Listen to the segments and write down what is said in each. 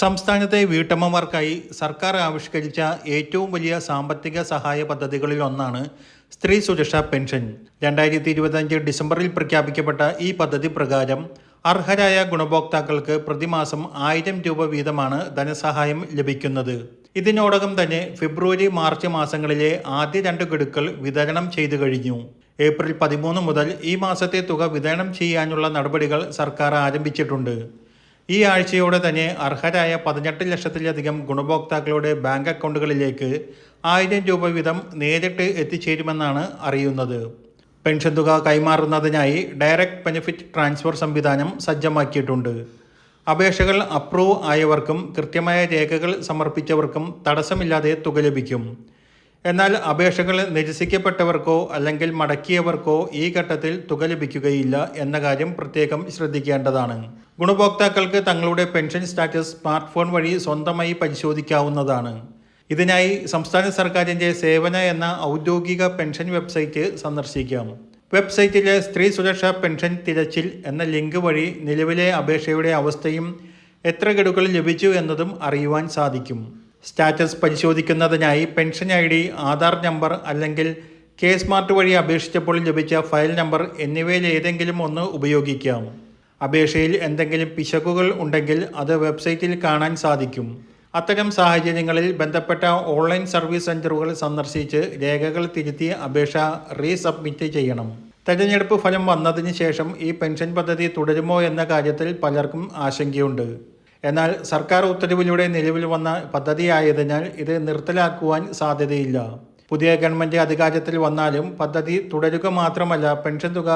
സംസ്ഥാനത്തെ വീട്ടമ്മമാർക്കായി സർക്കാർ ആവിഷ്കരിച്ച ഏറ്റവും വലിയ സാമ്പത്തിക സഹായ പദ്ധതികളിൽ ഒന്നാണ് സ്ത്രീ സുരക്ഷാ പെൻഷൻ. 2025 ഡിസംബറിൽ പ്രഖ്യാപിക്കപ്പെട്ട ഈ പദ്ധതി പ്രകാരം അർഹരായ ഗുണഭോക്താക്കൾക്ക് പ്രതിമാസം 1000 രൂപ വീതമാണ് ധനസഹായം ലഭിക്കുന്നത്. ഇതിനോടകം തന്നെ ഫെബ്രുവരി മാർച്ച് മാസങ്ങളിലെ ആദ്യ 2 ഗഡുക്കൾ വിതരണം ചെയ്തു കഴിഞ്ഞു. ഏപ്രിൽ 13 മുതൽ ഈ മാസത്തെ തുക വിതരണം ചെയ്യാനുള്ള നടപടികൾ സർക്കാർ ആരംഭിച്ചിട്ടുണ്ട്. ഈ ആഴ്ചയോടെ തന്നെ അർഹരായ 18 ലക്ഷത്തിലധികം ഗുണഭോക്താക്കളുടെ ബാങ്ക് അക്കൗണ്ടുകളിലേക്ക് 1000 രൂപ വീതം നേരിട്ട് എത്തിച്ചേരുമെന്നാണ് അറിയുന്നത്. പെൻഷൻ തുക കൈമാറുന്നതിനായി ഡയറക്റ്റ് ബെനിഫിറ്റ് ട്രാൻസ്ഫർ സംവിധാനം സജ്ജമാക്കിയിട്ടുണ്ട്. അപേക്ഷകൾ അപ്രൂവ് ആയവർക്കും കൃത്യമായ രേഖകൾ സമർപ്പിച്ചവർക്കും തടസ്സമില്ലാതെ തുക ലഭിക്കും. എന്നാൽ അപേക്ഷകൾ നിരസിക്കപ്പെട്ടവർക്കോ അല്ലെങ്കിൽ മടക്കിയവർക്കോ ഈ ഘട്ടത്തിൽ തുക ലഭിക്കുകയില്ല എന്ന കാര്യം പ്രത്യേകം ശ്രദ്ധിക്കേണ്ടതാണ്. ഗുണഭോക്താക്കൾക്ക് തങ്ങളുടെ പെൻഷൻ സ്റ്റാറ്റസ് സ്മാർട്ട് ഫോൺ വഴി സ്വന്തമായി പരിശോധിക്കാവുന്നതാണ്. ഇതിനായി സംസ്ഥാന സർക്കാരിൻ്റെ സേവന എന്ന ഔദ്യോഗിക പെൻഷൻ വെബ്സൈറ്റ് സന്ദർശിക്കാം. വെബ്സൈറ്റിലെ സ്ത്രീ സുരക്ഷാ പെൻഷൻ തിരച്ചിൽ എന്ന ലിങ്ക് വഴി നിലവിലെ അപേക്ഷയുടെ അവസ്ഥയും എത്ര ഗഡുക്കൾ ലഭിച്ചു എന്നതും അറിയുവാൻ സാധിക്കും. സ്റ്റാറ്റസ് പരിശോധിക്കുന്നതിനായി പെൻഷൻ ID, ആധാർ നമ്പർ അല്ലെങ്കിൽ സ്മാർട്ട് വഴി അപേക്ഷിച്ചപ്പോൾ ലഭിച്ച ഫയൽ നമ്പർ എന്നിവയിൽ ഏതെങ്കിലും ഒന്ന് ഉപയോഗിക്കാം. അപേക്ഷയിൽ എന്തെങ്കിലും പിശകുകൾ ഉണ്ടെങ്കിൽ അത് വെബ്സൈറ്റിൽ കാണാൻ സാധിക്കും. അത്തരം സാഹചര്യങ്ങളിൽ ബന്ധപ്പെട്ട ഓൺലൈൻ സർവീസ് സെൻ്ററുകൾ സന്ദർശിച്ച് രേഖകൾ തിരുത്തി അപേക്ഷ റീസബ്മിറ്റ് ചെയ്യണം. തെരഞ്ഞെടുപ്പ് ഫലം വന്നതിന് ശേഷം ഈ പെൻഷൻ പദ്ധതി തുടരുമോ എന്ന കാര്യത്തിൽ പലർക്കും ആശങ്കയുണ്ട്. എന്നാൽ സർക്കാർ ഉത്തരവിലൂടെ നിലവിൽ വന്ന പദ്ധതിയായതിനാൽ ഇത് നിർത്തലാക്കുവാൻ സാധ്യതയില്ല. പുതിയ ഗവൺമെൻറ് അധികാരത്തിൽ വന്നാലും പദ്ധതി തുടരുക മാത്രമല്ല, പെൻഷൻ തുക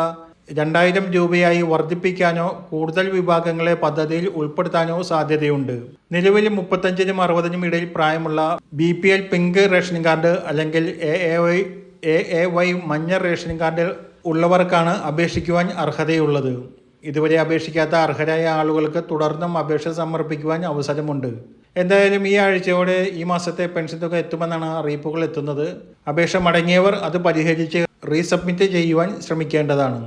2000 രൂപയായി വർദ്ധിപ്പിക്കാനോ കൂടുതൽ വിഭാഗങ്ങളെ പദ്ധതിയിൽ ഉൾപ്പെടുത്താനോ സാധ്യതയുണ്ട്. നിലവിൽ 35-നും 60-നും ഇടയിൽ പ്രായമുള്ള BPL പിങ്ക് റേഷൻ കാർഡ് അല്ലെങ്കിൽ AAY മഞ്ഞ റേഷൻ കാർഡ് ഉള്ളവർക്കാണ് അപേക്ഷിക്കുവാൻ അർഹതയുള്ളത്. ഇതുവരെ അപേക്ഷിക്കാത്ത അർഹരായ ആളുകൾക്ക് തുടർന്നും അപേക്ഷ സമർപ്പിക്കുവാൻ അവസരമുണ്ട്. എന്തായാലും ഈ ആഴ്ചയോടെ ഈ മാസത്തെ പെൻഷൻ തുക എത്തുമെന്നാണ് അറിയിപ്പുകൾ എത്തുന്നത്. അപേക്ഷ മടങ്ങിയവർ അത് പരിഹരിച്ച് റീസബ്മിറ്റ് ചെയ്യുവാൻ ശ്രമിക്കേണ്ടതാണ്.